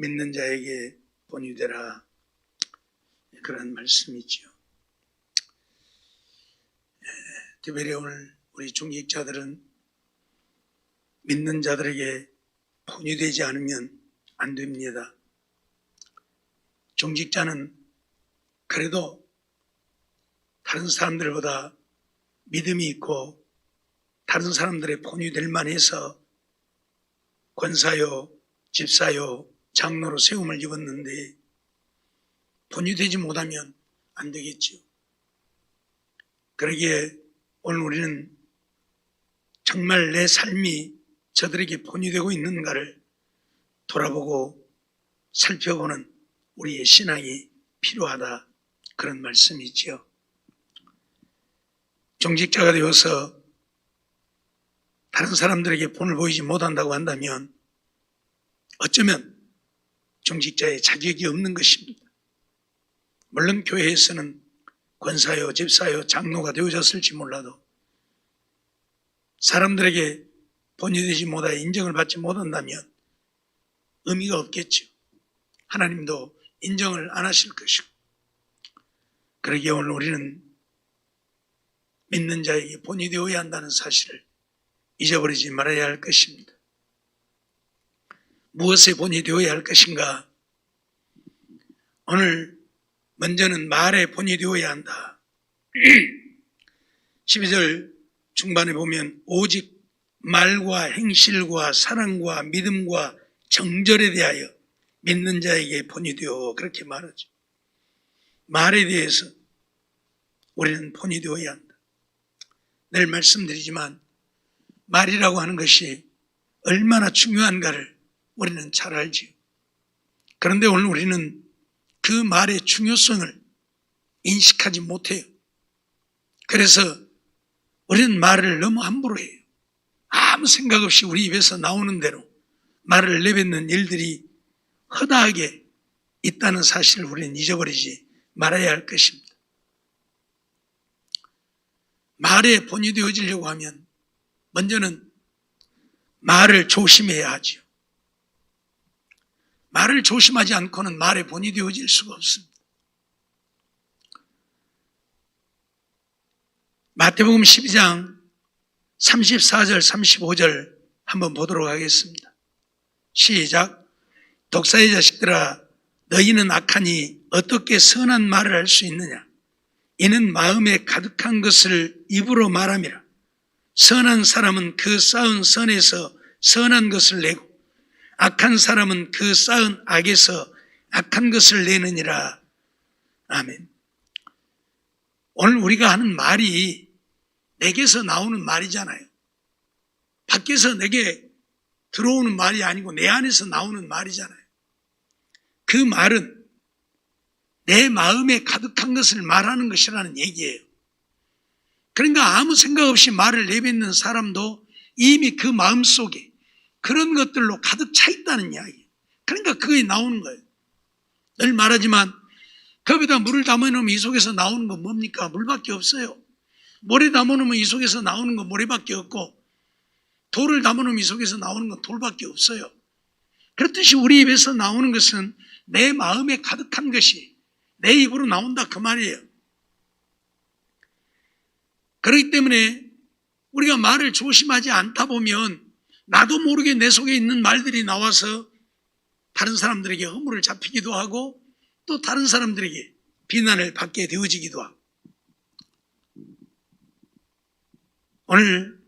믿는 자에게 본이 되라, 그런 말씀이지요. 특별히 오늘 우리 중직자들은 믿는 자들에게 본이 되지 않으면 안 됩니다. 중직자는 그래도 다른 사람들보다 믿음이 있고 다른 사람들의 본이 될 만해서 권사요, 집사요, 장로로 세움을 입었는데 본이 되지 못하면 안 되겠죠. 그러기에 오늘 우리는 정말 내 삶이 저들에게 본이 되고 있는가를 돌아보고 살펴보는 우리의 신앙이 필요하다, 그런 말씀이지요. 중직자가 되어서 다른 사람들에게 본을 보이지 못한다고 한다면 어쩌면 중직자의 자격이 없는 것입니다. 물론 교회에서는 권사요, 집사요, 장로가 되어졌을지 몰라도 사람들에게 본이 되지 못하여 인정을 받지 못한다면 의미가 없겠죠. 하나님도 인정을 안 하실 것이고, 그러기에 오늘 우리는 믿는 자에게 본이 되어야 한다는 사실을 잊어버리지 말아야 할 것입니다. 무엇에 본이 되어야 할 것인가? 오늘 먼저는 말에 본이 되어야 한다. 12절 중반에 보면 오직 말과 행실과 사랑과 믿음과 정절에 대하여 믿는 자에게 본이 되어, 그렇게 말하죠. 말에 대해서 우리는 본이 되어야 한다. 늘 말씀드리지만 말이라고 하는 것이 얼마나 중요한가를 우리는 잘 알지요. 그런데 오늘 우리는 그 말의 중요성을 인식하지 못해요. 그래서 우리는 말을 너무 함부로 해요. 아무 생각 없이 우리 입에서 나오는 대로 말을 내뱉는 일들이 허다하게 있다는 사실을 우리는 잊어버리지 말아야 할 것입니다. 말에 본이 되어지려고 하면 먼저는 말을 조심해야 하지요. 말을 조심하지 않고는 말에 본이 되어질 수가 없습니다. 마태복음 12장 34절 35절 한번 보도록 하겠습니다. 시작. 독사의 자식들아, 너희는 악하니 어떻게 선한 말을 할 수 있느냐? 이는 마음에 가득한 것을 입으로 말함이라. 선한 사람은 그 쌓은 선에서 선한 것을 내고 악한 사람은 그 쌓은 악에서 악한 것을 내느니라. 아멘. 오늘 우리가 하는 말이 내게서 나오는 말이잖아요. 밖에서 내게 들어오는 말이 아니고 내 안에서 나오는 말이잖아요. 그 말은 내 마음에 가득한 것을 말하는 것이라는 얘기예요. 그러니까 아무 생각 없이 말을 내뱉는 사람도 이미 그 마음속에 그런 것들로 가득 차 있다는 이야기예요. 그러니까 그게 나오는 거예요. 늘 말하지만 컵에다 물을 담아놓으면 이 속에서 나오는 건 뭡니까? 물밖에 없어요. 모래 담아놓으면 이 속에서 나오는 건 모래밖에 없고, 돌을 담아놓으면 이 속에서 나오는 건 돌밖에 없어요. 그렇듯이 우리 입에서 나오는 것은 내 마음에 가득한 것이 내 입으로 나온다, 그 말이에요. 그렇기 때문에 우리가 말을 조심하지 않다 보면 나도 모르게 내 속에 있는 말들이 나와서 다른 사람들에게 허물을 잡히기도 하고 또 다른 사람들에게 비난을 받게 되어지기도 하고. 오늘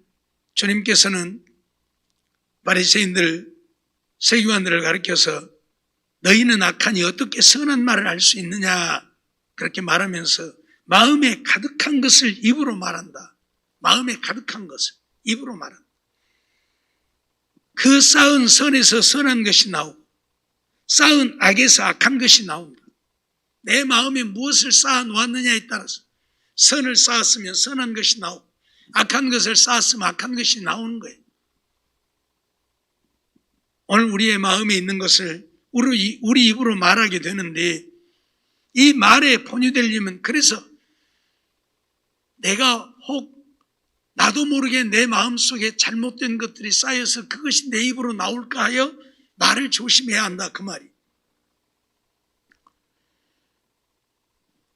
주님께서는 바리새인들, 세기관들을 가리켜서 너희는 악하니 어떻게 선한 말을 할 수 있느냐, 그렇게 말하면서 마음에 가득한 것을 입으로 말한다. 마음에 가득한 것을 입으로 말한다. 그 쌓은 선에서 선한 것이 나오고 쌓은 악에서 악한 것이 나온다. 내 마음에 무엇을 쌓아 놓았느냐에 따라서 선을 쌓았으면 선한 것이 나오고 악한 것을 쌓았으면 악한 것이 나오는 거예요. 오늘 우리의 마음에 있는 것을 우리 입으로 말하게 되는데, 이 말에 본유되려면, 그래서 내가 혹 나도 모르게 내 마음속에 잘못된 것들이 쌓여서 그것이 내 입으로 나올까 하여 말을 조심해야 한다, 그 말이.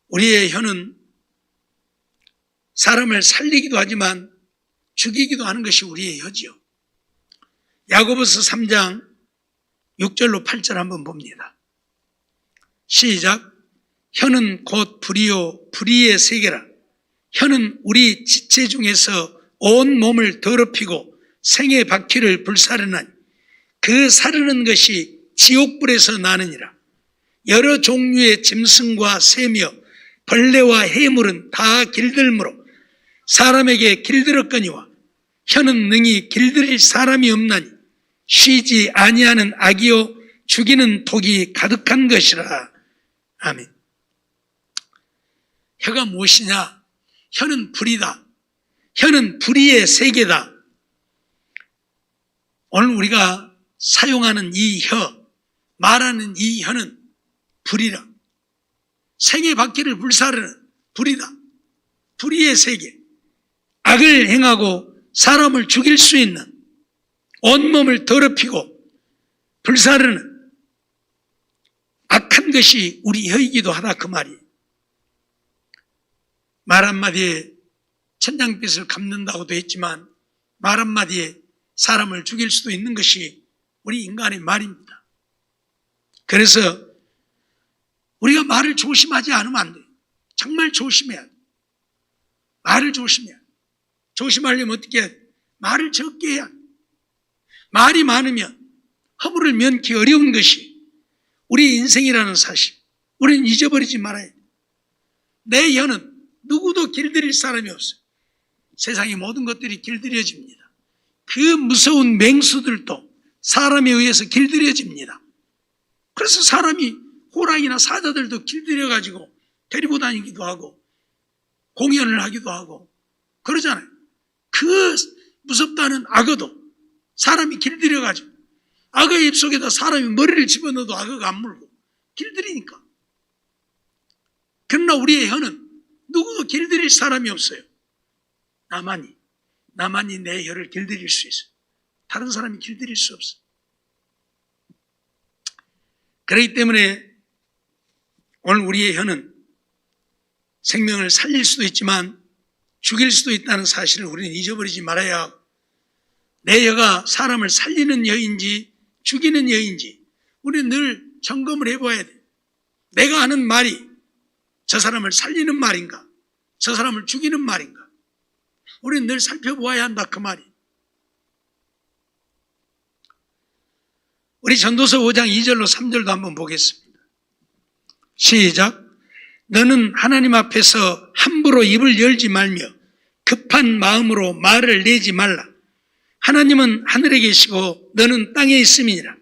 우리의 혀는 사람을 살리기도 하지만 죽이기도 하는 것이 우리의 혀지요. 야고보서 3장 6절로 8절 한번 봅니다. 시작. 혀는 곧 불이요 불의의 세계라. 혀는 우리 지체 중에서 온 몸을 더럽히고 생의 바퀴를 불사르나니 그 사르는 것이 지옥불에서 나느니라. 여러 종류의 짐승과 새며 벌레와 해물은 다 길들므로 사람에게 길들었거니와 혀는 능히 길들일 사람이 없나니 쉬지 아니하는 악이요 죽이는 독이 가득한 것이라. 아멘. 혀가 무엇이냐? 혀는 불이다. 혀는 불의의 세계다. 오늘 우리가 사용하는 이 혀, 말하는 이 혀는 불이라. 생의 바퀴를 불사르는 불이다. 불의의 세계. 악을 행하고 사람을 죽일 수 있는, 온몸을 더럽히고 불사르는 악한 것이 우리 혀이기도 하다 그 말이. 말 한마디에 천냥빚을 갚는다고도 했지만 말 한마디에 사람을 죽일 수도 있는 것이 우리 인간의 말입니다. 그래서 우리가 말을 조심하지 않으면 안 돼요. 정말 조심해야 돼요. 말을 조심해야 돼요. 조심하려면 어떻게 해야 돼요? 말을 적게 해야 돼요. 말이 많으면 허물을 면키 어려운 것이 우리 인생이라는 사실, 우리는 잊어버리지 말아야 돼요. 내 혀는 누구도 길들일 사람이 없어요. 세상의 모든 것들이 길들여집니다. 그 무서운 맹수들도 사람에 의해서 길들여집니다. 그래서 사람이 호랑이나 사자들도 길들여가지고 데리고 다니기도 하고 공연을 하기도 하고 그러잖아요. 그 무섭다는 악어도 사람이 길들여가지고 악어의 입속에다 사람이 머리를 집어넣어도 악어가 안 물고 길들이니까. 그러나 우리의 혀는 누구도 길들일 사람이 없어요. 나만이 내 혀를 길들일 수 있어요. 다른 사람이 길들일 수 없어요. 그렇기 때문에 오늘 우리의 혀는 생명을 살릴 수도 있지만 죽일 수도 있다는 사실을 우리는 잊어버리지 말아야 하고, 내 혀가 사람을 살리는 혀인지 죽이는 혀인지 우리는 늘 점검을 해봐야 돼. 내가 하는 말이 저 사람을 살리는 말인가? 저 사람을 죽이는 말인가? 우리는 늘 살펴보아야 한다 그 말이. 우리 전도서 5장 2절로 3절도 한번 보겠습니다. 시작. 너는 하나님 앞에서 함부로 입을 열지 말며 급한 마음으로 말을 내지 말라. 하나님은 하늘에 계시고 너는 땅에 있음이니라.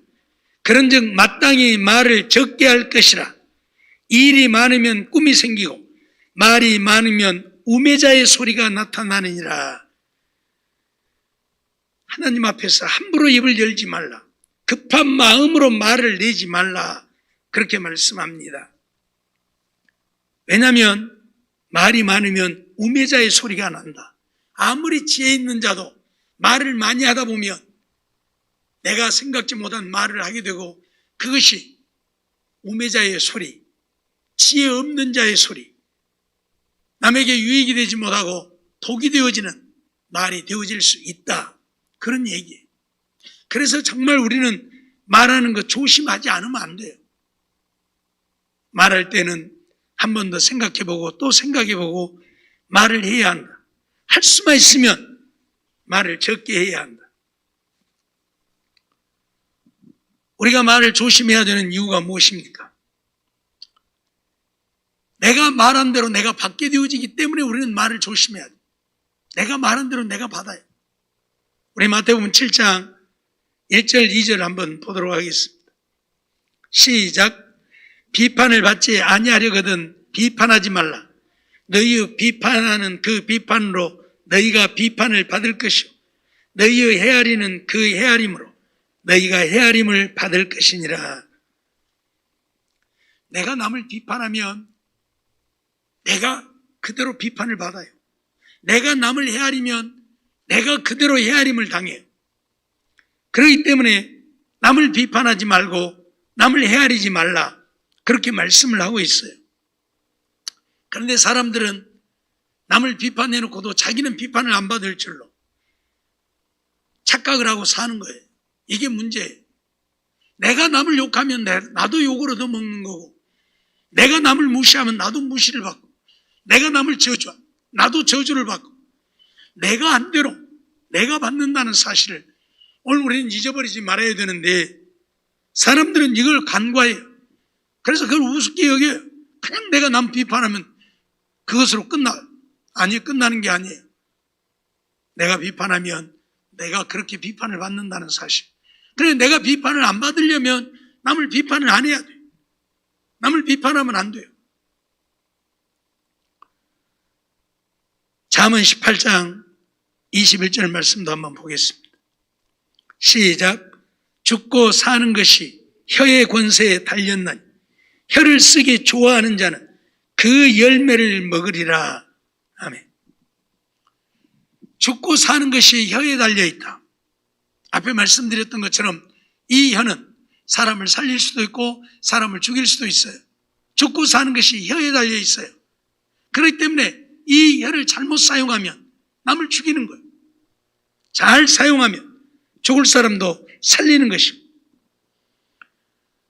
그런즉 마땅히 말을 적게 할 것이라. 일이 많으면 꿈이 생기고 말이 많으면 우매자의 소리가 나타나느니라. 하나님 앞에서 함부로 입을 열지 말라. 급한 마음으로 말을 내지 말라. 그렇게 말씀합니다. 왜냐하면 말이 많으면 우매자의 소리가 난다. 아무리 지혜 있는 자도 말을 많이 하다 보면 내가 생각지 못한 말을 하게 되고 그것이 우매자의 소리, 지혜 없는 자의 소리, 남에게 유익이 되지 못하고 독이 되어지는 말이 되어질 수 있다. 그런 얘기예요. 그래서 정말 우리는 말하는 거 조심하지 않으면 안 돼요. 말할 때는 한 번 더 생각해보고 또 생각해보고 말을 해야 한다. 할 수만 있으면 말을 적게 해야 한다. 우리가 말을 조심해야 되는 이유가 무엇입니까? 내가 말한 대로 내가 받게 되어지기 때문에 우리는 말을 조심해야 돼. 내가 말한 대로 내가 받아요. 우리 마태복음 7장 1절 2절 한번 보도록 하겠습니다. 시작. 비판을 받지 아니하려거든 비판하지 말라. 너희의 비판하는 그 비판으로 너희가 비판을 받을 것이요 너희의 헤아리는 그 헤아림으로 너희가 헤아림을 받을 것이니라. 내가 남을 비판하면 내가 그대로 비판을 받아요. 내가 남을 헤아리면 내가 그대로 헤아림을 당해요. 그렇기 때문에 남을 비판하지 말고 남을 헤아리지 말라. 그렇게 말씀을 하고 있어요. 그런데 사람들은 남을 비판해놓고도 자기는 비판을 안 받을 줄로 착각을 하고 사는 거예요. 이게 문제예요. 내가 남을 욕하면 나도 욕을 얻어먹는 거고, 내가 남을 무시하면 나도 무시를 받고, 내가 남을 저주하면 나도 저주를 받고, 내가 한 대로 내가 받는다는 사실을 오늘 우리는 잊어버리지 말아야 되는데, 사람들은 이걸 간과해요. 그래서 그걸 우습게 여겨요. 그냥 내가 남 비판하면 그것으로 아니, 끝나는 게 아니에요. 내가 비판하면 내가 그렇게 비판을 받는다는 사실. 그래, 내가 비판을 안 받으려면 남을 비판을 안 해야 돼요. 남을 비판하면 안 돼요. 잠언 18장 21절 말씀도 한번 보겠습니다. 시작. 죽고 사는 것이 혀의 권세에 달렸나니 혀를 쓰기 좋아하는 자는 그 열매를 먹으리라. 아멘. 죽고 사는 것이 혀에 달려있다. 앞에 말씀드렸던 것처럼 이 혀는 사람을 살릴 수도 있고 사람을 죽일 수도 있어요. 죽고 사는 것이 혀에 달려있어요. 그렇기 때문에 이 혀를 잘못 사용하면 남을 죽이는 거예요. 잘 사용하면 죽을 사람도 살리는 것이고,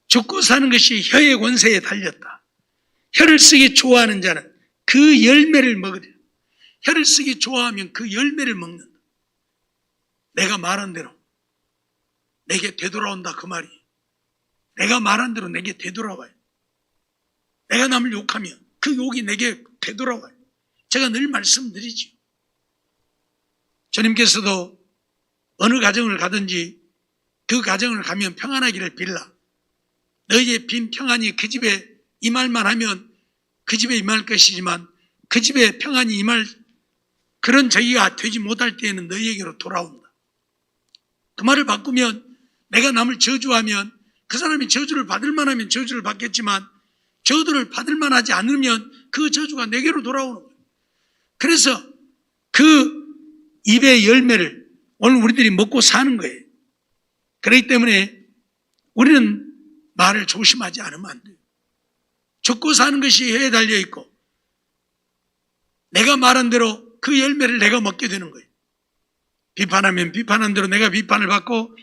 죽고 사는 것이 혀의 권세에 달렸다. 혀를 쓰기 좋아하는 자는 그 열매를 먹으리라. 혀를 쓰기 좋아하면 그 열매를 먹는다. 내가 말한 대로 내게 되돌아온다, 그 말이. 내가 말한 대로 내게 되돌아와요. 내가 남을 욕하면 그 욕이 내게 되돌아와요. 제가 늘 말씀드리죠. 주님께서도 어느 가정을 가든지 그 가정을 가면 평안하기를 빌라. 너희의 빈 평안이 그 집에 임할만 하면 그 집에 임할 것이지만 그 집에 평안이 임할 그런 저기가 되지 못할 때에는 너희에게로 돌아온다. 그 말을 바꾸면 내가 남을 저주하면 그 사람이 저주를 받을 만하면 저주를 받겠지만 저주를 받을 만하지 않으면 그 저주가 내게로 돌아오는 거예요. 그래서 그 입의 열매를 오늘 우리들이 먹고 사는 거예요. 그렇기 때문에 우리는 말을 조심하지 않으면 안 돼요. 죽고 사는 것이 혀에 달려있고 내가 말한 대로 그 열매를 내가 먹게 되는 거예요. 비판하면 비판한 대로 내가 비판을 받고,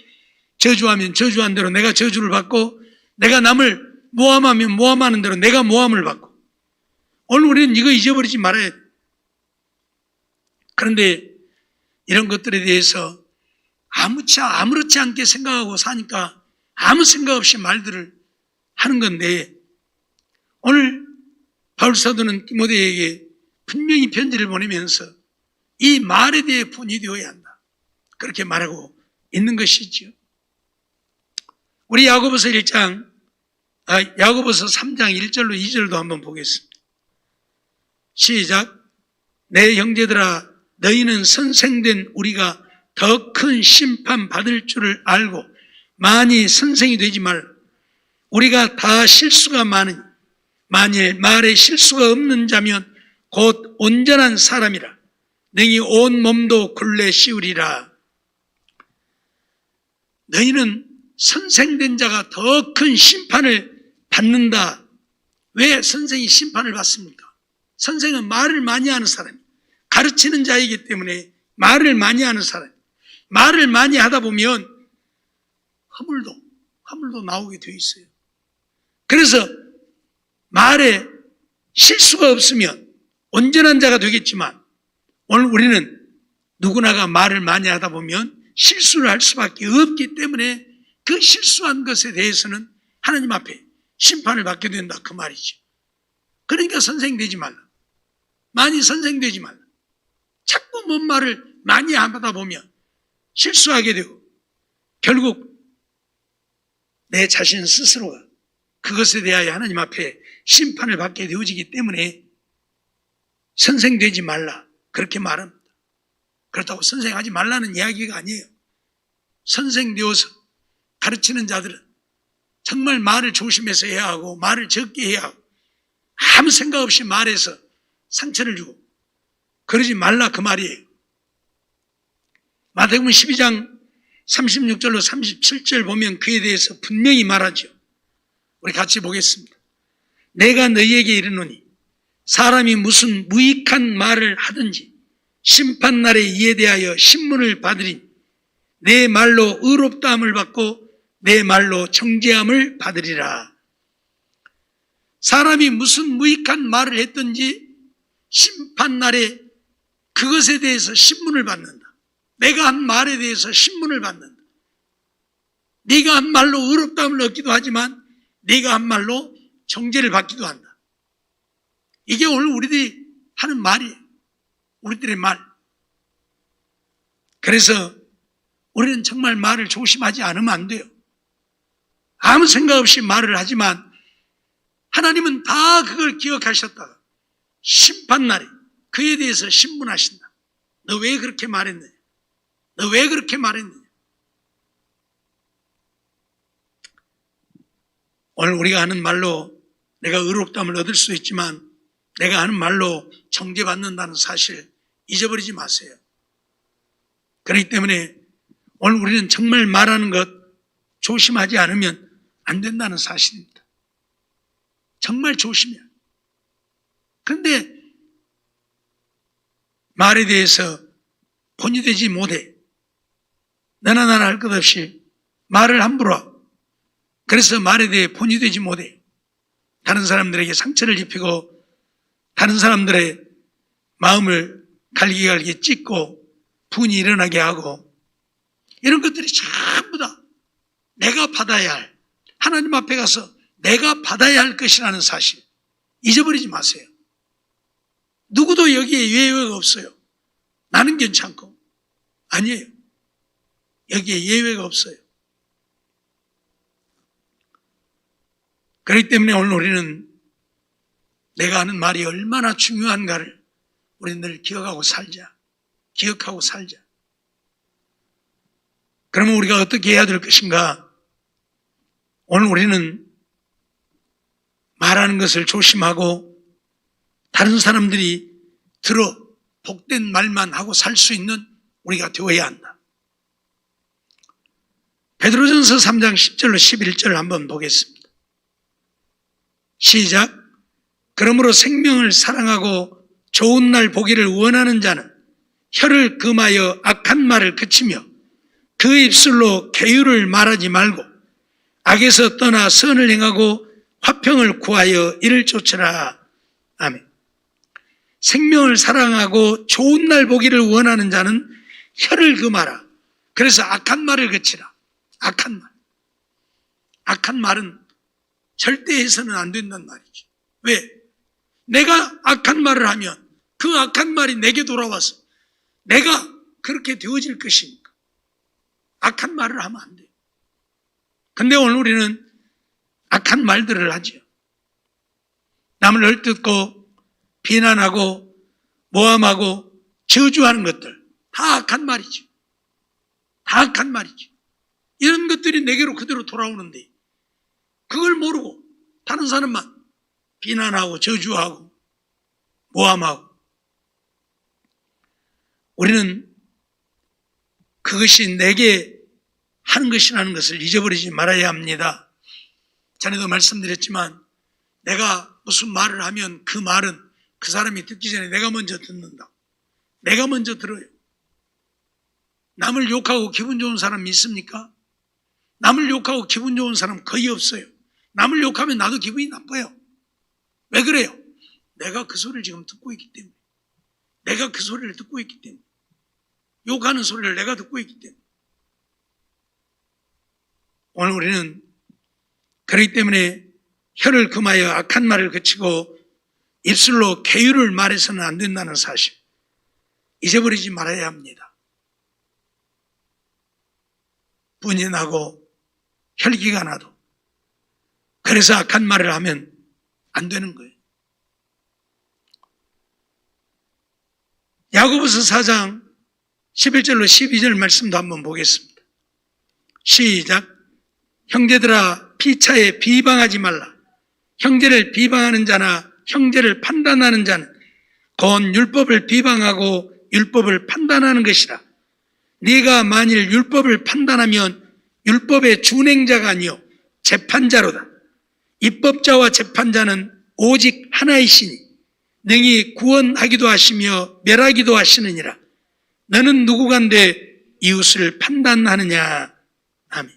저주하면 저주한 대로 내가 저주를 받고, 내가 남을 모함하면 모함하는 대로 내가 모함을 받고. 오늘 우리는 이거 잊어버리지 말아야 돼요. 그런데 이런 것들에 대해서 아무렇지 않게 생각하고 사니까 아무 생각 없이 말들을 하는 건데, 오늘 바울 사도는 디모데에게 분명히 편지를 보내면서 이 말에 대해 분이 되어야 한다, 그렇게 말하고 있는 것이죠. 우리 야고보서 3장 1절로 2절도 한번 보겠습니다. 시작. 내 형제들아, 너희는 선생된 우리가 더 큰 심판 받을 줄을 알고 많이 선생이 되지 말라. 우리가 다 실수가 많으니 만일 말에 실수가 없는 자면 곧 온전한 사람이라 능히 온 몸도 굴레 씌우리라. 너희는 선생된 자가 더 큰 심판을 받는다. 왜 선생이 심판을 받습니까? 선생은 말을 많이 하는 사람이에요. 가르치는 자이기 때문에 말을 많이 하는 사람. 말을 많이 하다 보면 허물도 나오게 되어 있어요. 그래서 말에 실수가 없으면 온전한 자가 되겠지만, 오늘 우리는 누구나가 말을 많이 하다 보면 실수를 할 수밖에 없기 때문에 그 실수한 것에 대해서는 하나님 앞에 심판을 받게 된다, 그 말이죠. 그러니까 선생되지 말라. 많이 선생되지 말라. 자꾸 뭔 말을 많이 하다 보면 실수하게 되고 결국 내 자신 스스로가 그것에 대하여 하나님 앞에 심판을 받게 되어지기 때문에 선생되지 말라, 그렇게 말합니다. 그렇다고 선생하지 말라는 이야기가 아니에요. 선생되어서 가르치는 자들은 정말 말을 조심해서 해야 하고 말을 적게 해야 하고 아무 생각 없이 말해서 상처를 주고 그러지 말라, 그 말이에요. 마태복음 12장 36절로 37절 보면 그에 대해서 분명히 말하죠. 우리 같이 보겠습니다. 내가 너희에게 이르노니 사람이 무슨 무익한 말을 하든지 심판날에 이에 대하여 신문을 받으리니 내 말로 의롭다함을 받고 내 말로 정죄함을 받으리라. 사람이 무슨 무익한 말을 했든지 심판날에 그것에 대해서 신문을 받는다. 내가 한 말에 대해서 신문을 받는다. 네가 한 말로 의롭다함을 얻기도 하지만 네가 한 말로 정죄를 받기도 한다. 이게 오늘 우리들이 하는 말이에요. 우리들의 말. 그래서 우리는 정말 말을 조심하지 않으면 안 돼요. 아무 생각 없이 말을 하지만 하나님은 다 그걸 기억하셨다가 심판날에 그에 대해서 신문하신다. 너 왜 그렇게 말했느냐? 너 왜 그렇게 말했느냐? 오늘 우리가 하는 말로 내가 의롭다함을 얻을 수 있지만 내가 하는 말로 정죄받는다는 사실 잊어버리지 마세요. 그렇기 때문에 오늘 우리는 정말 말하는 것 조심하지 않으면 안 된다는 사실입니다. 정말 조심해야 해요. 그런데 말에 대해서 본이 되지 못해. 너나 나나 할 것 없이 말을 함부로 하고 그래서 말에 대해 본이 되지 못해. 다른 사람들에게 상처를 입히고 다른 사람들의 마음을 갈기갈기 찢고 분이 일어나게 하고 이런 것들이 전부 다 내가 받아야 할 하나님 앞에 가서 내가 받아야 할 것이라는 사실 잊어버리지 마세요. 누구도 여기에 예외가 없어요. 나는 괜찮고 아니에요. 여기에 예외가 없어요. 그렇기 때문에 오늘 우리는 내가 하는 말이 얼마나 중요한가를 우리는 늘 기억하고 살자. 기억하고 살자. 그러면 우리가 어떻게 해야 될 것인가? 오늘 우리는 말하는 것을 조심하고 다른 사람들이 들어 복된 말만 하고 살 수 있는 우리가 되어야 한다. 베드로전서 3장 10절로 11절 한번 보겠습니다. 시작. 그러므로 생명을 사랑하고 좋은 날 보기를 원하는 자는 혀를 금하여 악한 말을 그치며 그 입술로 계율을 말하지 말고 악에서 떠나 선을 행하고 화평을 구하여 이를 쫓으라. 아멘. 생명을 사랑하고 좋은 날 보기를 원하는 자는 혀를 금하라. 그래서 악한 말을 그치라. 악한 말. 악한 말은 절대 해서는 안 된다는 말이죠. 왜? 내가 악한 말을 하면 그 악한 말이 내게 돌아와서 내가 그렇게 되어질 것이니까 악한 말을 하면 안 돼요. 근데 오늘 우리는 악한 말들을 하죠. 남을 헐뜯고 비난하고 모함하고 저주하는 것들 다 악한 말이죠. 다 악한 말이죠. 이런 것들이 내게로 그대로 돌아오는데 그걸 모르고 다른 사람만 비난하고 저주하고 모함하고 우리는 그것이 내게 하는 것이라는 것을 잊어버리지 말아야 합니다. 전에도 말씀드렸지만 내가 무슨 말을 하면 그 말은 그 사람이 듣기 전에 내가 먼저 듣는다. 내가 먼저 들어요. 남을 욕하고 기분 좋은 사람 있습니까? 남을 욕하고 기분 좋은 사람 거의 없어요. 남을 욕하면 나도 기분이 나빠요. 왜 그래요? 내가 그 소리를 지금 듣고 있기 때문에. 내가 그 소리를 듣고 있기 때문에. 욕하는 소리를 내가 듣고 있기 때문에. 오늘 우리는 그렇기 때문에 혀를 금하여 악한 말을 그치고 입술로 계율을 말해서는 안 된다는 사실 잊어버리지 말아야 합니다. 분이 나고 혈기가 나도 그래서 악한 말을 하면 안 되는 거예요. 야고보서 4장 11절로 12절 말씀도 한번 보겠습니다. 시작. 형제들아 피차에 비방하지 말라. 형제를 비방하는 자나 형제를 판단하는 자는 곧 율법을 비방하고 율법을 판단하는 것이라. 네가 만일 율법을 판단하면 율법의 준행자가 아니요 재판자로다. 입법자와 재판자는 오직 하나이시니 능히 구원하기도 하시며 멸하기도 하시느니라. 너는 누구간데 이웃을 판단하느냐. 아멘.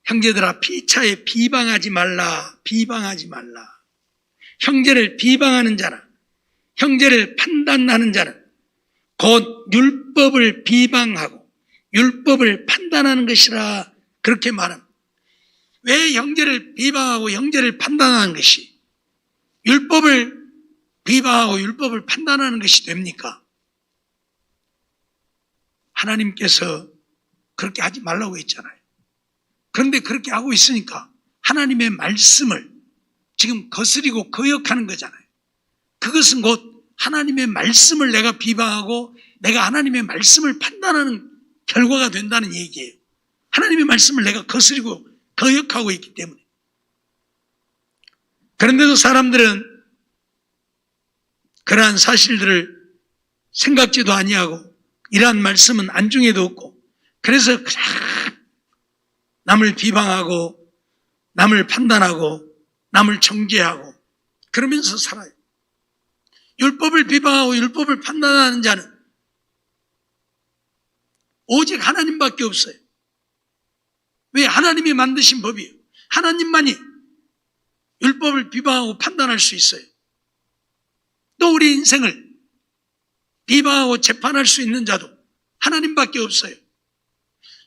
형제들아, 피차에 비방하지 말라. 비방하지 말라. 형제를 비방하는 자나 형제를 판단하는 자는 곧 율법을 비방하고 율법을 판단하는 것이라. 그렇게 말합니다. 왜 형제를 비방하고 형제를 판단하는 것이 율법을 비방하고 율법을 판단하는 것이 됩니까? 하나님께서 그렇게 하지 말라고 했잖아요. 그런데 그렇게 하고 있으니까 하나님의 말씀을 지금 거스리고 거역하는 거잖아요. 그것은 곧 하나님의 말씀을 내가 비방하고 내가 하나님의 말씀을 판단하는 결과가 된다는 얘기예요. 하나님의 말씀을 내가 거스리고 거역하고 있기 때문에. 그런데도 사람들은 그러한 사실들을 생각지도 아니하고 이러한 말씀은 안중에도 없고 그래서 남을 비방하고 남을 판단하고 남을 정죄하고 그러면서 살아요. 율법을 비방하고 율법을 판단하는 자는 오직 하나님밖에 없어요. 왜? 하나님이 만드신 법이에요. 하나님만이 율법을 비방하고 판단할 수 있어요. 또 우리 인생을 비방하고 재판할 수 있는 자도 하나님밖에 없어요.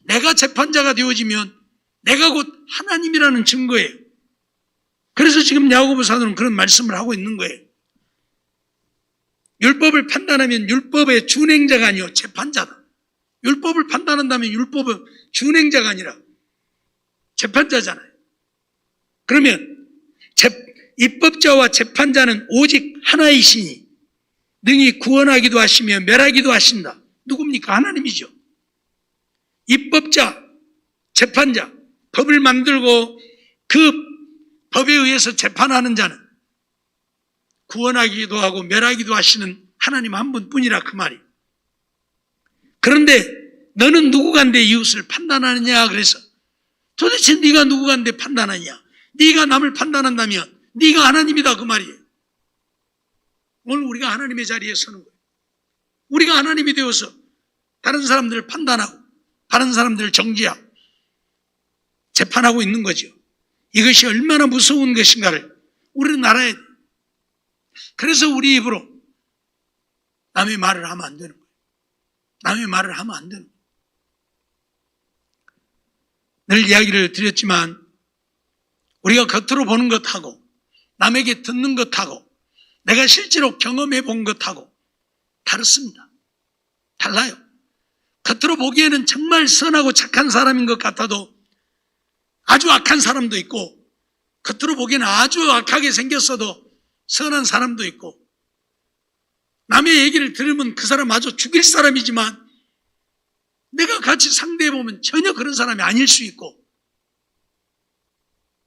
내가 재판자가 되어지면 내가 곧 하나님이라는 증거예요. 그래서 지금 야고보 사도는 그런 말씀을 하고 있는 거예요. 율법을 판단하면 율법의 준행자가 아니요 재판자다. 율법을 판단한다면 율법의 준행자가 아니라 재판자잖아요. 그러면 입법자와 재판자는 오직 하나이시니 능히 구원하기도 하시며 멸하기도 하신다. 누굽니까? 하나님이죠. 입법자, 재판자, 법을 만들고 그 법에 의해서 재판하는 자는 구원하기도 하고 멸하기도 하시는 하나님 한 분뿐이라 그 말이에요. 그런데 너는 누구간데 이웃을 판단하느냐 그래서 도대체 네가 누구간데 판단하냐? 네가 남을 판단한다면 네가 하나님이다 그 말이에요. 오늘 우리가 하나님의 자리에 서는 거예요. 우리가 하나님이 되어서 다른 사람들을 판단하고 다른 사람들을 정죄하고 재판하고 있는 거죠. 이것이 얼마나 무서운 것인가를 우리는 알아야 돼요. 그래서 우리 입으로 남의 말을 하면 안 되는 거예요. 남의 말을 하면 안 되는 거예요. 늘 이야기를 드렸지만 우리가 겉으로 보는 것하고 남에게 듣는 것하고 내가 실제로 경험해 본 것하고 다릅니다. 달라요. 겉으로 보기에는 정말 선하고 착한 사람인 것 같아도 아주 악한 사람도 있고 겉으로 보기에는 아주 악하게 생겼어도 선한 사람도 있고 남의 얘기를 들으면 그 사람 아주 죽일 사람이지만 내가 같이 상대해보면 전혀 그런 사람이 아닐 수 있고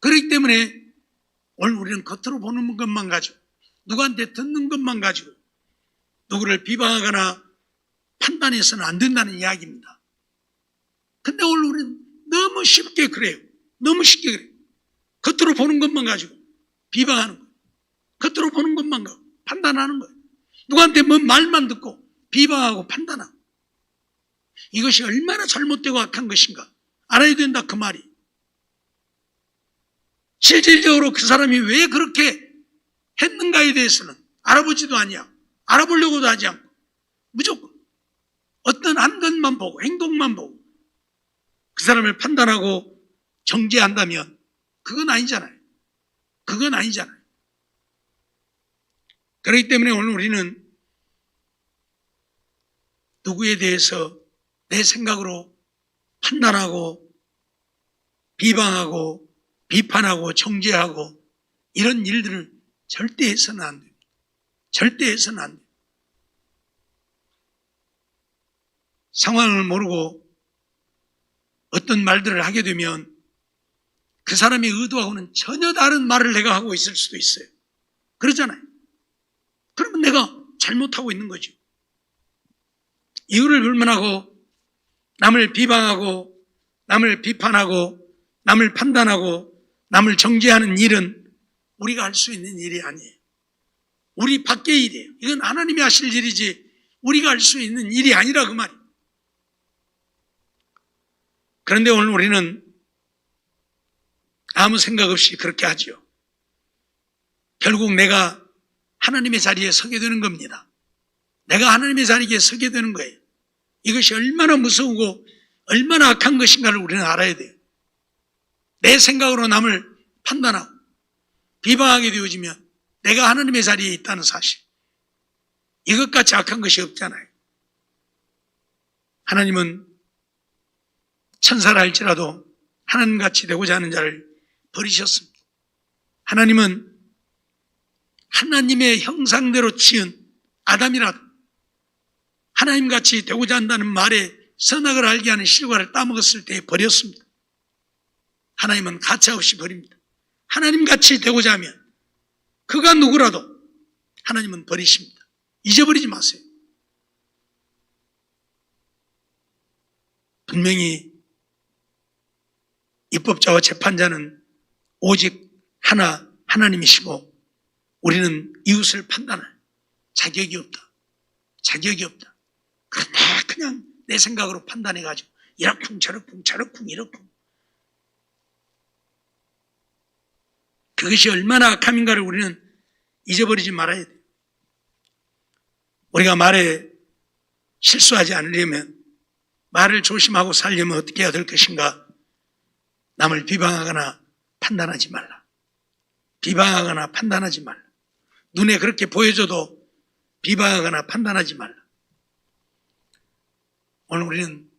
그렇기 때문에 오늘 우리는 겉으로 보는 것만 가지고 누구한테 듣는 것만 가지고 누구를 비방하거나 판단해서는 안 된다는 이야기입니다. 근데 오늘 우리는 너무 쉽게 그래요. 너무 쉽게 그래요. 겉으로 보는 것만 가지고 비방하는 거예요. 겉으로 보는 것만 가지고 판단하는 거예요. 누구한테 뭐 말만 듣고 비방하고 판단하고 이것이 얼마나 잘못되고 악한 것인가 알아야 된다 그 말이. 실질적으로 그 사람이 왜 그렇게 했는가에 대해서는 알아보지도 아니하고 알아보려고도 하지 않고 무조건 어떤 한 것만 보고 행동만 보고 그 사람을 판단하고 정죄한다면 그건 아니잖아요. 그건 아니잖아요. 그렇기 때문에 오늘 우리는 누구에 대해서 내 생각으로 판단하고 비방하고 비판하고 정죄하고 이런 일들을 절대 해서는 안 됩니다. 절대 해서는 안 돼요. 상황을 모르고 어떤 말들을 하게 되면 그 사람의 의도하고는 전혀 다른 말을 내가 하고 있을 수도 있어요. 그러잖아요. 그러면 내가 잘못하고 있는 거죠. 이유를 불문하고 남을 비방하고 남을 비판하고 남을 판단하고 남을 정죄하는 일은 우리가 할 수 있는 일이 아니에요. 우리 밖의 일이에요. 이건 하나님이 하실 일이지 우리가 할 수 있는 일이 아니라 그 말이에요. 그런데 오늘 우리는 아무 생각 없이 그렇게 하지요. 결국 내가 하나님의 자리에 서게 되는 겁니다. 내가 하나님의 자리에 서게 되는 거예요. 이것이 얼마나 무서우고 얼마나 악한 것인가를 우리는 알아야 돼요. 내 생각으로 남을 판단하고 비방하게 되어지면 내가 하나님의 자리에 있다는 사실, 이것같이 악한 것이 없잖아요. 하나님은 천사라 할지라도 하나님같이 되고자 하는 자를 버리셨습니다. 하나님은 하나님의 형상대로 지은 아담이라도 하나님같이 되고자 한다는 말에 선악을 알게 하는 실과를 따먹었을 때 버렸습니다. 하나님은 가차없이 버립니다. 하나님같이 되고자 하면 그가 누구라도 하나님은 버리십니다. 잊어버리지 마세요. 분명히 입법자와 재판자는 오직 하나님이시고 우리는 이웃을 판단할 자격이 없다. 자격이 없다. 그런데 그냥 내 생각으로 판단해가지고 이러쿵 저러쿵 저러쿵 이러쿵, 그것이 얼마나 악함인가를 우리는 잊어버리지 말아야 돼요. 우리가 말에 실수하지 않으려면, 말을 조심하고 살려면 어떻게 해야 될 것인가? 남을 비방하거나 판단하지 말라. 비방하거나 판단하지 말라. 눈에 그렇게 보여줘도 비방하거나 판단하지 말라. 오늘 우리는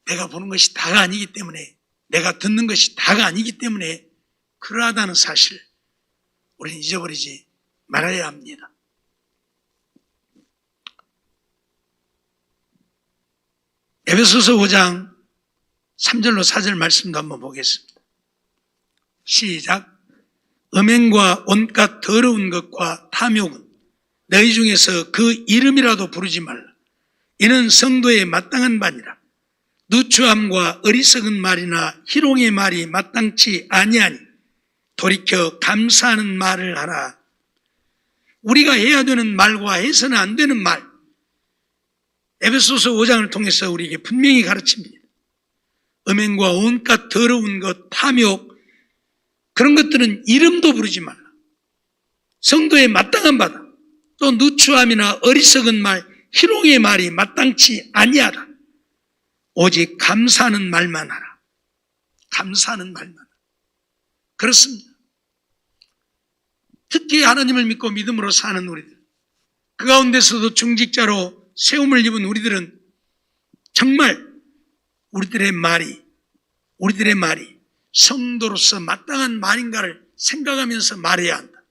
내가 보는 것이 다가 아니기 때문에, 내가 듣는 것이 다가 아니기 때문에 그러하다는 사실 우리는 잊어버리지 말아야 합니다. 에베소서 5장 3절로 4절 말씀도 한번 보겠습니다. 시작. 음행과 온갖 더러운 것과 탐욕은 너희 중에서 그 이름이라도 부르지 말라. 이는 성도의 마땅한 바니라. 누추함과 어리석은 말이나 희롱의 말이 마땅치 아니하니 돌이켜 감사하는 말을 하라. 우리가 해야 되는 말과 해서는 안 되는 말, 에베소서 5장을 통해서 우리에게 분명히 가르칩니다. 음행과 온갖 더러운 것, 탐욕, 그런 것들은 이름도 부르지 말라. 성도의 마땅한 바다. 또 누추함이나 어리석은 말, 희롱의 말이 마땅치 아니하다. 오직 감사하는 말만 하라. 감사하는 말만 하라. 그렇습니다. 특히 하나님을 믿고 믿음으로 사는 우리들, 그 가운데서도 중직자로 세움을 입은 우리들은 정말 우리들의 말이 성도로서 마땅한 말인가를 생각하면서 말해야 한다.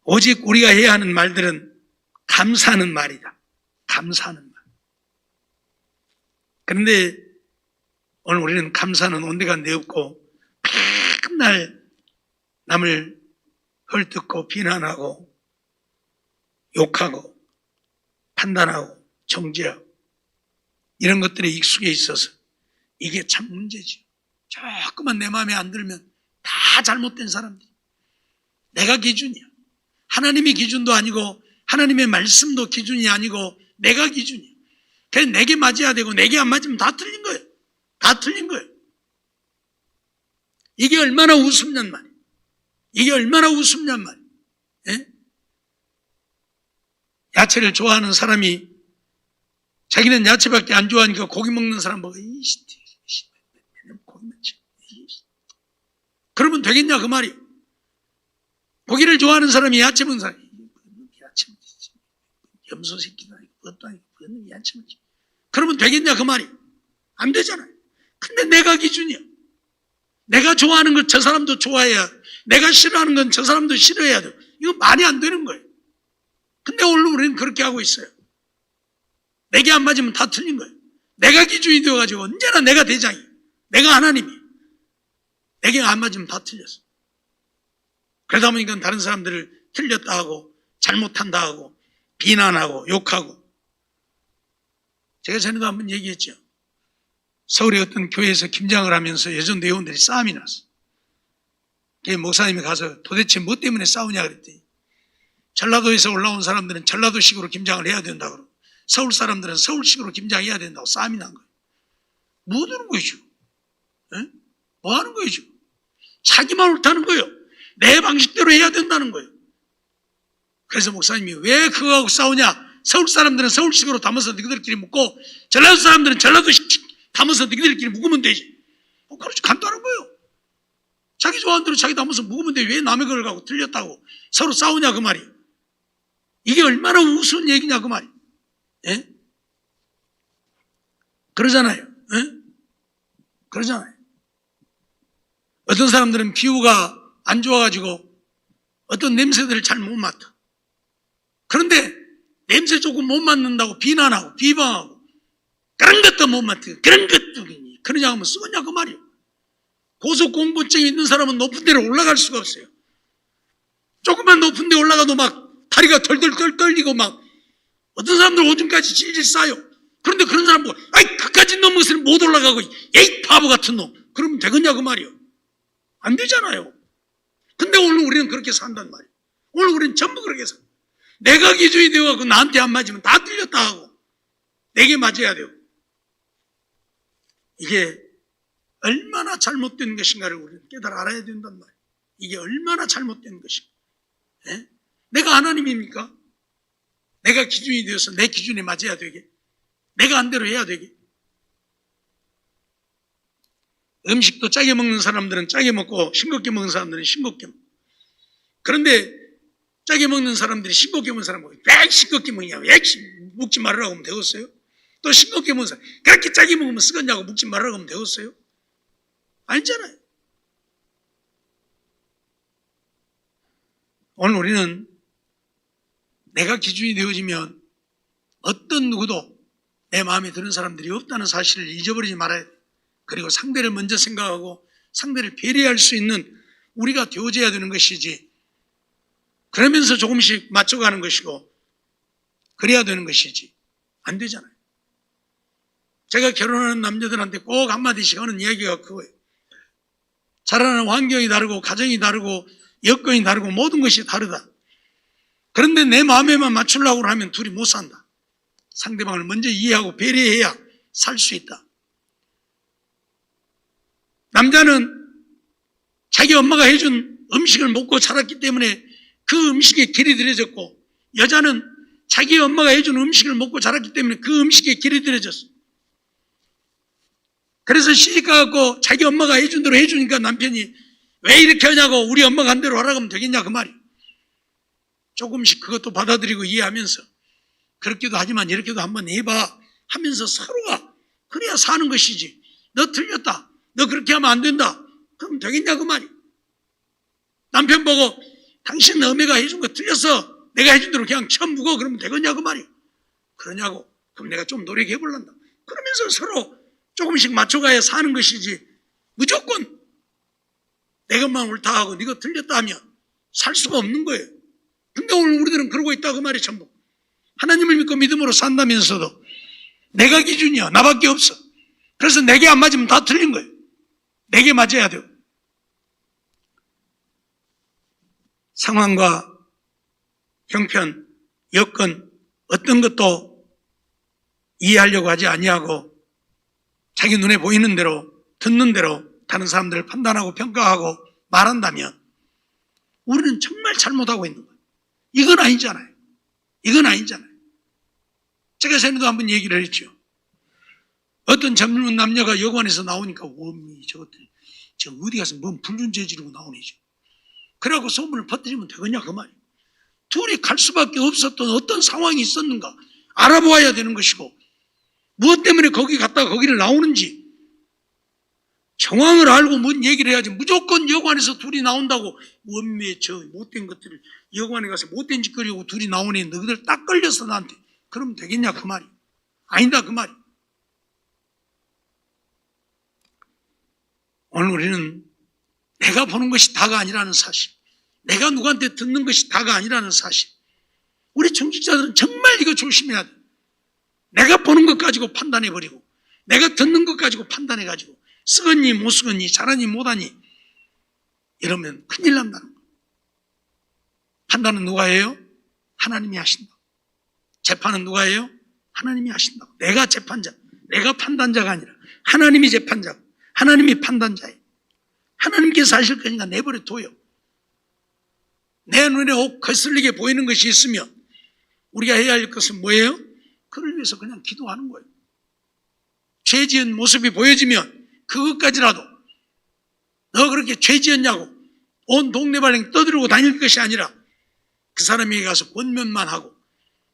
오직 우리가 해야 하는 말들은 감사하는 말이다. 감사하는 말. 그런데 오늘 우리는 감사는 온데간데 없고 맨날 남을 헐뜯고 비난하고 욕하고 판단하고 정죄하고 이런 것들에 익숙해 있어서 이게 참 문제지. 조금만 내 마음에 안 들면 다 잘못된 사람들. 내가 기준이야. 하나님이 기준도 아니고 하나님의 말씀도 기준이 아니고 내가 기준이야. 그래서 내게 맞아야 되고 내게 안 맞으면 다 틀린 거예요. 다 틀린 거예요. 이게 얼마나 우습냔 말이에요. 이게 얼마나 우습냔 말이에요. 예? 야채를 좋아하는 사람이 자기는 야채밖에 안 좋아하니까 고기 먹는 사람 보고 고기만 치. 그러면 되겠냐 그 말이. 고기를 좋아하는 사람이 야채 먹는 사람이 야채 먹지. 염소 새끼도 아니고 그것도 아니고 그거는 야채 먹지. 그러면 되겠냐 그 말이. 안 되잖아요. 근데 내가 기준이야. 내가 좋아하는 걸 저 사람도 좋아해야, 내가 싫어하는 건 저 사람도 싫어해야 돼. 이거 말이 안 되는 거예요. 근데 오늘 우리는 그렇게 하고 있어요. 내게 안 맞으면 다 틀린 거예요. 내가 기준이 되어가지고 언제나 내가 대장이에요. 내가 하나님이에요. 내게 안 맞으면 다 틀렸어. 그러다 보니까 다른 사람들을 틀렸다 하고 잘못한다 하고 비난하고 욕하고. 제가 전에도 한번 얘기했죠. 서울의 어떤 교회에서 김장을 하면서 여전도 회원들이 싸움이 났어. 목사님이 가서 도대체 뭐 때문에 싸우냐 그랬더니 전라도에서 올라온 사람들은 전라도식으로 김장을 해야 된다고 그러고 서울 사람들은 서울식으로 김장해야 된다고 싸움이 난 거예요. 뭐 하는 거죠? 뭐 하는 거죠? 자기만 옳다는 거예요. 내 방식대로 해야 된다는 거예요. 그래서 목사님이 왜 그거하고 싸우냐? 서울 사람들은 서울식으로 담아서 너희들끼리 묻고 전라도 사람들은 전라도식 담아서 너희들끼리 묵으면 되지. 그렇지, 간단한 거예요. 자기 좋아하는 대로 자기 담아서 묵으면 돼. 왜 남의 걸 갖고 틀렸다고 서로 싸우냐 그 말이. 이게 얼마나 우스운 얘기냐 그 말이. 예? 그러잖아요. 예? 그러잖아요. 어떤 사람들은 피부가 안 좋아가지고 어떤 냄새들을 잘 못 맡아. 그런데 냄새 조금 못 맡는다고 비난하고 비방하고 그런 것도 못 맡아. 그런 것도 그러냐 하면 쓰겠냐 그 말이에요. 고소공포증이 있는 사람은 높은 데로 올라갈 수가 없어요. 조금만 높은 데 올라가도 막 다리가 덜덜덜 떨리고 막 어떤 사람들 오줌까지 질질 싸요. 그런데 그런 사람 보고 아이 그까지 넘어서는 못 올라가고 에이 바보 같은 놈 그러면 되겠냐 그 말이에요. 안 되잖아요. 근데 오늘 우리는 그렇게 산단 말이에요. 오늘 우리는 전부 그렇게 사. 내가 기준이 되어가지고 나한테 안 맞으면 다 틀렸다 하고 내게 맞아야 돼요. 이게 얼마나 잘못된 것인가를 우리는 깨달아 알아야 된단 말이에요. 이게 얼마나 잘못된 것인가. 예? 내가 하나님입니까? 내가 기준이 되어서 내 기준에 맞아야 되게? 내가 한 대로 해야 되게? 음식도 짜게 먹는 사람들은 짜게 먹고 싱겁게 먹는 사람들은 싱겁게 먹고. 그런데 짜게 먹는 사람들이 싱겁게 먹는 사람은 왜 싱겁게 먹냐? 왜 묵지 말으라고 하면 되겠어요? 또 싱겁게 먹는 사람 그렇게 짜게 먹으면 쓰겠냐고 묵지 말으라고 하면 되겠어요? 아니잖아요. 오늘 우리는 내가 기준이 되어지면 어떤 누구도 내 마음에 드는 사람들이 없다는 사실을 잊어버리지 말아야 돼. 그리고 상대를 먼저 생각하고 상대를 배려할 수 있는 우리가 되어져야 되는 것이지. 그러면서 조금씩 맞춰가는 것이고 그래야 되는 것이지. 안 되잖아요. 제가 결혼하는 남자들한테 꼭 한마디씩 하는 이야기가 그거예요. 자라는 환경이 다르고 가정이 다르고 여건이 다르고 모든 것이 다르다. 그런데 내 마음에만 맞추려고 하면 둘이 못 산다. 상대방을 먼저 이해하고 배려해야 살 수 있다. 남자는 자기 엄마가 해준 음식을 먹고 자랐기 때문에 그 음식에 길이 들여졌고 여자는 자기 엄마가 해준 음식을 먹고 자랐기 때문에 그 음식에 길이 들여졌어. 그래서 시집가고 자기 엄마가 해준 대로 해주니까 남편이 왜 이렇게 하냐고 우리 엄마가 한 대로 하라고 하면 되겠냐 그 말이에요. 조금씩 그것도 받아들이고 이해하면서 그렇게도 하지만 이렇게도 한번 해봐 하면서 서로가 그래야 사는 것이지. 너 틀렸다. 너 그렇게 하면 안 된다. 그럼 되겠냐 그 말이에요. 남편 보고 당신 어머니가 해준 거 틀렸어. 내가 해준 대로 그냥 처음 묵어. 그러면 되겠냐 그 말이에요. 그러냐고. 그럼 내가 좀 노력해 볼란다. 그러면서 서로 조금씩 맞춰가야 사는 것이지 무조건 내 것만 옳다 하고 네가 틀렸다 하면 살 수가 없는 거예요. 근데 오늘 우리들은 그러고 있다 그 말이 전부. 하나님을 믿고 믿음으로 산다면서도 내가 기준이야. 나밖에 없어. 그래서 내게 안 맞으면 다 틀린 거예요. 내게 맞아야 돼요. 상황과 형편, 여건 어떤 것도 이해하려고 하지 아니하고 자기 눈에 보이는 대로 듣는 대로 다른 사람들을 판단하고 평가하고 말한다면 우리는 정말 잘못하고 있는 거예요. 이건 아니잖아요. 이건 아니잖아요. 제가 전에도 한번 얘기를 했죠. 어떤 젊은 남녀가 여관에서 나오니까 원미 저것들 저 어디 가서 뭔 불륜죄 지르고 나오니죠. 그래갖고 소문을 퍼뜨리면 되겠냐 그 말이에요. 둘이 갈 수밖에 없었던 어떤 상황이 있었는가 알아보아야 되는 것이고 무엇 때문에 거기 갔다가 거기를 나오는지 정황을 알고 뭔 얘기를 해야지. 무조건 여관에서 둘이 나온다고 원미의 저 못된 것들을 여관에 가서 못된 짓거리고 둘이 나오니 너희들 딱 걸렸어 나한테. 그러면 되겠냐 그 말이. 아니다 그 말이. 오늘 우리는 내가 보는 것이 다가 아니라는 사실, 내가 누구한테 듣는 것이 다가 아니라는 사실, 우리 정직자들은 정말 이거 조심해야 돼. 내가 보는 것 가지고 판단해버리고 내가 듣는 것 가지고 판단해가지고 쓰겠니 못 쓰겠니 잘하니 못하니 이러면 큰일 난다는 거예요. 판단은 누가 해요? 하나님이 하신다. 재판은 누가 해요? 하나님이 하신다. 내가 재판자, 내가 판단자가 아니라 하나님이 재판자고 하나님이 판단자예요. 하나님께서 하실 거니까 내버려 둬요. 내 눈에 혹 거슬리게 보이는 것이 있으면 우리가 해야 할 것은 뭐예요? 그를 위해서 그냥 기도하는 거예요. 죄 지은 모습이 보여지면 그것까지라도 너 그렇게 죄 지었냐고 온 동네발령 떠들고 다닐 것이 아니라 그 사람에게 가서 권면만 하고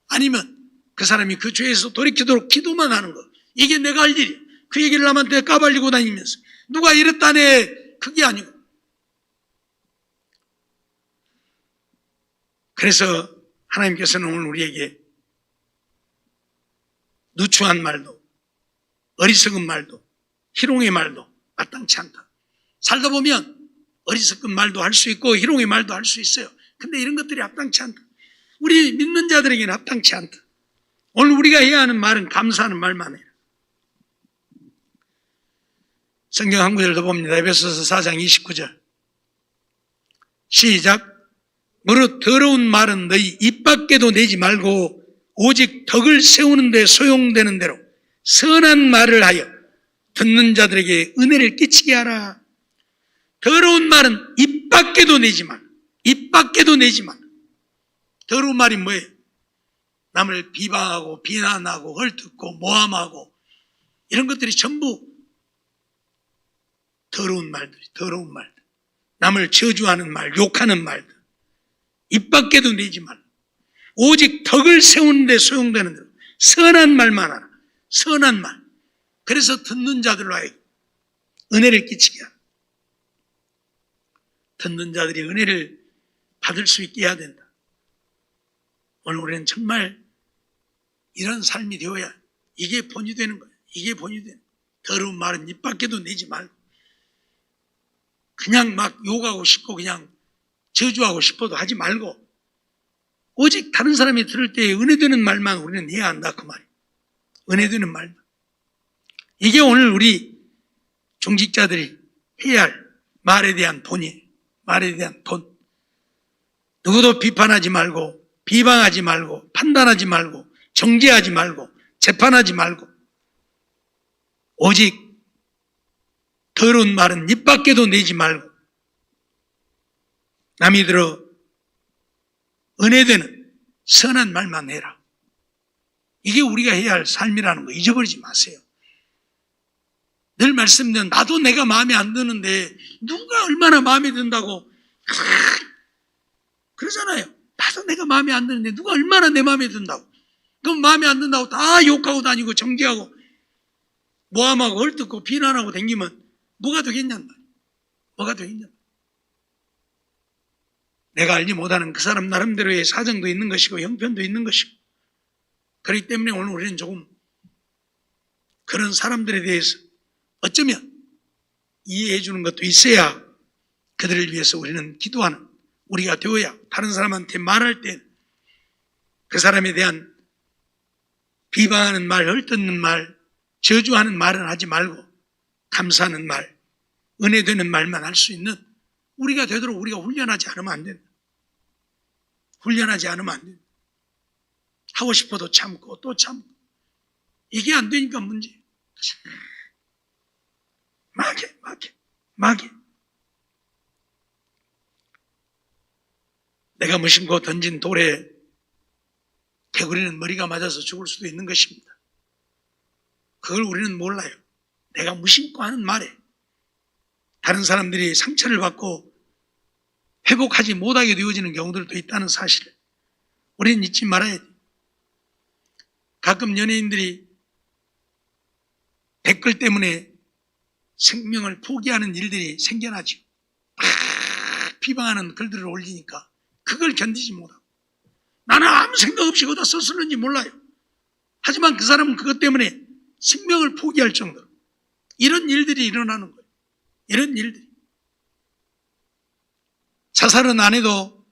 아니면 그 사람이 그 죄에서 돌이키도록 기도만 하는 거. 이게 내가 할 일이야. 그 얘기를 남한테 까발리고 다니면서 누가 이랬다네 그게 아니고. 그래서 하나님께서는 오늘 우리에게 누추한 말도 어리석은 말도 희롱의 말도 마땅치 않다. 살다 보면 어리석은 말도 할 수 있고 희롱의 말도 할 수 있어요. 근데 이런 것들이 합당치 않다. 우리 믿는 자들에게는 합당치 않다. 오늘 우리가 해야 하는 말은 감사하는 말만 해요. 성경 한 구절 더 봅니다. 에베소서 4장 29절 시작. 무릇 더러운 말은 너희 입 밖에도 내지 말고 오직 덕을 세우는 데 소용되는 대로 선한 말을 하여 듣는 자들에게 은혜를 끼치게 하라. 더러운 말은 입 밖에도 내지 말. 입 밖에도 내지 말. 더러운 말이 뭐예요? 남을 비방하고 비난하고 헐뜯고 모함하고 이런 것들이 전부 더러운 말들이 더러운 말들. 남을 저주하는 말, 욕하는 말들. 입 밖에도 내지 말. 오직 덕을 세우는 데 소용되는 대로 선한 말만 하라. 선한 말. 그래서 듣는 자들로 하여금 은혜를 끼치게 하라. 듣는 자들이 은혜를 받을 수 있게 해야 된다. 오늘 우리는 정말 이런 삶이 되어야 이게 본이 되는 거예요. 이게 본이 되는 거예요. 더러운 말은 입 밖에도 내지 말고 그냥 막 욕하고 싶고 그냥 저주하고 싶어도 하지 말고 오직 다른 사람이 들을 때 은혜되는 말만 우리는 해야 한다 그 말이에요. 은혜되는 말만. 이게 오늘 우리 중직자들이 해야 할 말에 대한 본이에요. 말에 대한 본. 누구도 비판하지 말고 비방하지 말고 판단하지 말고 정죄하지 말고 재판하지 말고 오직 더러운 말은 입 밖에도 내지 말고 남이 들어 은혜되는 선한 말만 해라. 이게 우리가 해야 할 삶이라는 거 잊어버리지 마세요. 늘 말씀드린 나도 내가 마음에 안 드는데 누가 얼마나 마음에 든다고 그러잖아요. 나도 내가 마음에 안 드는데 누가 얼마나 내 마음에 든다고. 그럼 마음에 안 든다고 다 욕하고 다니고 정죄하고 모함하고 헐뜯고 비난하고 다니면 뭐가 되겠냔 말이에요. 뭐가 되겠냔 말이에요. 내가 알지 못하는 그 사람 나름대로의 사정도 있는 것이고 형편도 있는 것이고 그렇기 때문에 오늘 우리는 조금 그런 사람들에 대해서 어쩌면 이해해 주는 것도 있어야 그들을 위해서 우리는 기도하는 우리가 되어야 다른 사람한테 말할 때 그 사람에 대한 비방하는 말, 헐뜯는 말, 저주하는 말은 하지 말고 감사하는 말, 은혜되는 말만 할 수 있는 우리가 되도록 우리가 훈련하지 않으면 안 된다. 훈련하지 않으면 안 된다. 하고 싶어도 참고 또 참고 이게 안 되니까 문제. 마귀. 내가 무심코 던진 돌에 개구리는 머리가 맞아서 죽을 수도 있는 것입니다. 그걸 우리는 몰라요. 내가 무심코 하는 말에 다른 사람들이 상처를 받고 회복하지 못하게 되어지는 경우들도 있다는 사실을 우리는 잊지 말아야 돼요. 가끔 연예인들이 댓글 때문에 생명을 포기하는 일들이 생겨나죠. 비방하는 글들을 올리니까 그걸 견디지 못하고 나는 아무 생각 없이 거기다 썼을는지 몰라요. 하지만 그 사람은 그것 때문에 생명을 포기할 정도로 이런 일들이 일어나는 거예요. 이런 일들이. 자살은 안 해도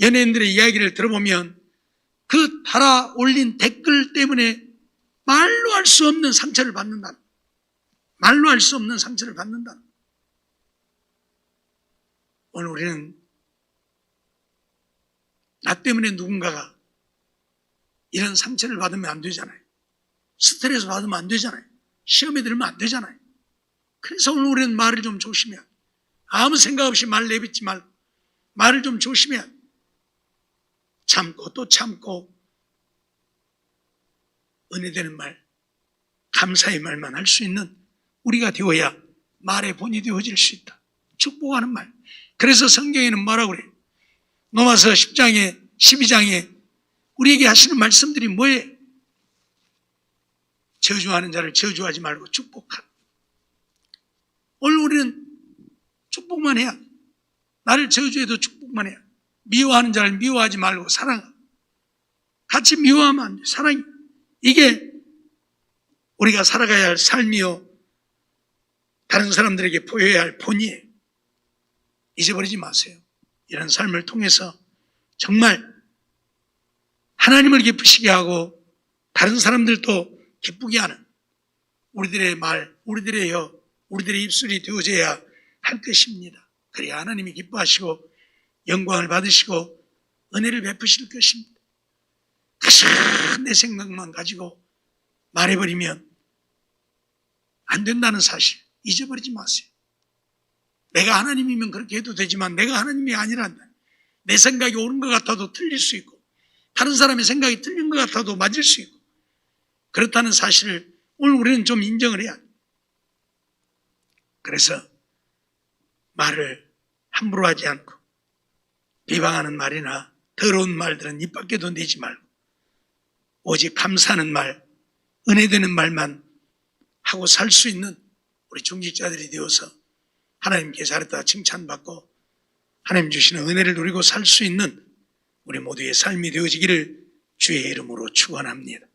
연예인들의 이야기를 들어보면 그 달아 올린 댓글 때문에 말로 할 수 없는 상처를 받는다. 말로 할 수 없는 상처를 받는다. 오늘 우리는 나 때문에 누군가가 이런 상처를 받으면 안 되잖아요. 스트레스 받으면 안 되잖아요. 시험에 들면 안 되잖아요. 그래서 오늘 우리는 말을 좀 조심해야 돼. 아무 생각 없이 말 내뱉지 말고 말을 좀 조심해야 돼. 참고 또 참고 은혜되는 말, 감사의 말만 할 수 있는 우리가 되어야 말의 본이 되어질 수 있다. 축복하는 말. 그래서 성경에는 뭐라고 그래요? 로마서 10장에 12장에 우리에게 하시는 말씀들이 뭐예요? 저주하는 자를 저주하지 말고 축복하라. 오늘 우리는 축복만 해야 돼. 나를 저주해도 축복만 해야 돼. 미워하는 자를 미워하지 말고 사랑하라. 같이 미워하면 안 돼. 사랑이. 이게 우리가 살아가야 할 삶이요, 다른 사람들에게 보여야 할 본이에요. 잊어버리지 마세요. 이런 삶을 통해서 정말 하나님을 기쁘시게 하고 다른 사람들도 기쁘게 하는 우리들의 말, 우리들의 혀, 우리들의 입술이 되어져야 할 것입니다. 그래야 하나님이 기뻐하시고 영광을 받으시고 은혜를 베푸실 것입니다. 가장 내 생각만 가지고 말해버리면 안 된다는 사실 잊어버리지 마세요. 내가 하나님이면 그렇게 해도 되지만 내가 하나님이 아니란다. 내 생각이 옳은 것 같아도 틀릴 수 있고 다른 사람의 생각이 틀린 것 같아도 맞을 수 있고 그렇다는 사실을 오늘 우리는 좀 인정을 해야 돼. 그래서 말을 함부로 하지 않고 비방하는 말이나 더러운 말들은 입 밖에도 내지 말고 오직 감사하는 말, 은혜되는 말만 하고 살 수 있는 우리 중직자들이 되어서 하나님께 잘했다 칭찬받고 하나님 주시는 은혜를 누리고 살 수 있는 우리 모두의 삶이 되어지기를 주의 이름으로 축원합니다.